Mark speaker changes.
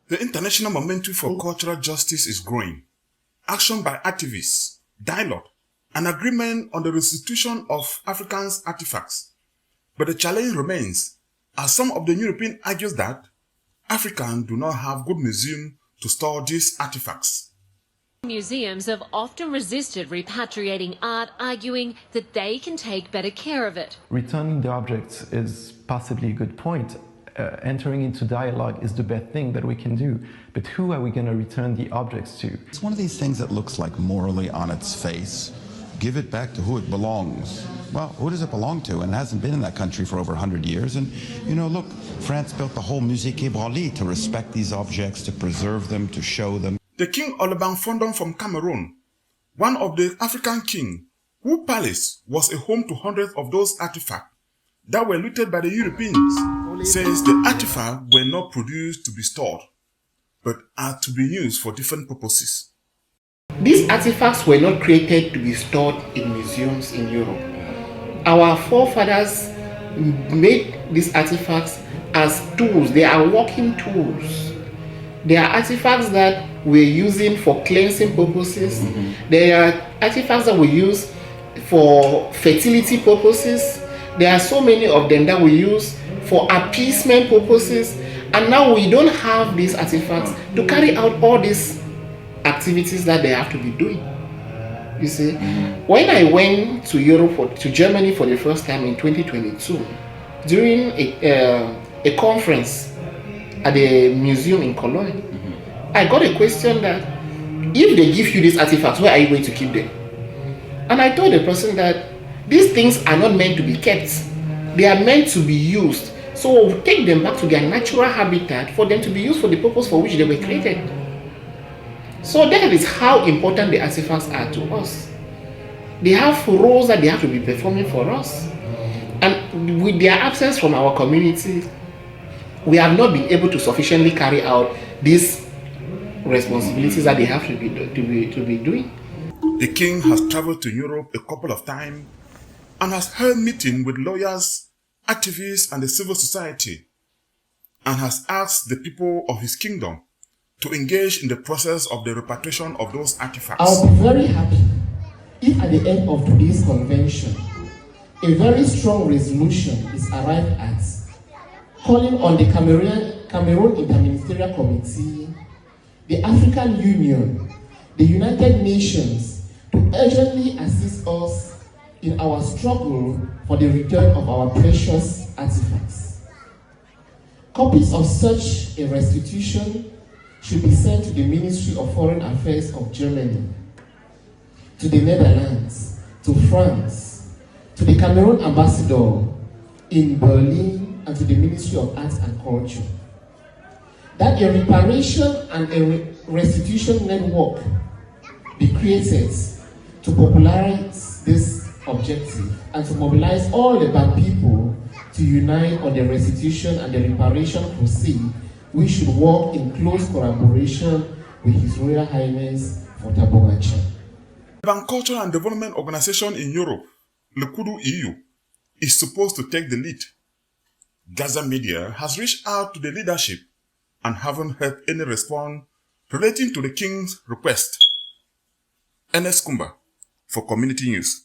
Speaker 1: The international momentum for cultural justice is growing. Action by activists, dialogue, and agreement on the restitution of Africans' artifacts. But the challenge remains, as some of the Europeans argue that Africans do not have good museums to store these artifacts.
Speaker 2: Museums have often resisted repatriating art, arguing that they can take better care of it.
Speaker 3: Returning the objects is possibly a good point. Entering into dialogue is the best thing that we can do. But who are we going to return the objects to?
Speaker 4: It's one of these things that looks like morally on its face. Give it back to who it belongs. Well, who does it belong to? And it hasn't been in that country for over 100 years. And, you know, look, France built the whole Musée Quai Branly to respect these objects, to preserve them, to show them.
Speaker 1: The King of Lebang from Cameroon, one of the African kings, whose palace was a home to hundreds of those artifacts that were looted by the Europeans, says the artifacts were not produced to be stored, but are to be used for different purposes.
Speaker 5: These artifacts were not created to be stored in museums in Europe. Our forefathers made these artifacts as tools. They are working tools. They are artifacts that we're using for cleansing purposes. They are artifacts that we use for fertility purposes. There are so many of them that we use for appeasement purposes. And now we don't have these artifacts to carry out all these activities that they have to be doing. You see, when I went to Europe, to Germany for the first time in 2022, during a conference at the museum in Cologne, I got a question that if they give you these artifacts, where are you going to keep them? And I told the person that these things are not meant to be kept. They are meant to be used. So we'll take them back to their natural habitat for them to be used for the purpose for which they were created. So that is how important the artifacts are to us. They have roles that they have to be performing for us. And with their absence from our community, we have not been able to sufficiently carry out these responsibilities that they have to be doing.
Speaker 1: The king has traveled to Europe a couple of times and has held meetings with lawyers, activists, and the civil society, and has asked the people of his kingdom to engage in the process of the repatriation of those artifacts.
Speaker 5: I'll be very happy if at the end of today's convention, a very strong resolution is arrived at, calling on the Cameroon Interministerial Committee, the African Union, the United Nations to urgently assist us in our struggle for the return of our precious artifacts. Copies of such a restitution should be sent to the Ministry of Foreign Affairs of Germany, to the Netherlands, to France, to the Cameroon ambassador in Berlin, and to the Ministry of Arts and Culture. That a reparation and a restitution network be created to popularize this objective and to mobilize all the bad people to unite on the restitution and the reparation crusade. We should work in close collaboration with His Royal Highness Fotabogacha.
Speaker 1: The Cultural and Development Organization in Europe, LECUDO EU, is supposed to take the lead. Gaza Media has reached out to the leadership and haven't heard any response relating to the king's request. Ernest Kumba for Community News.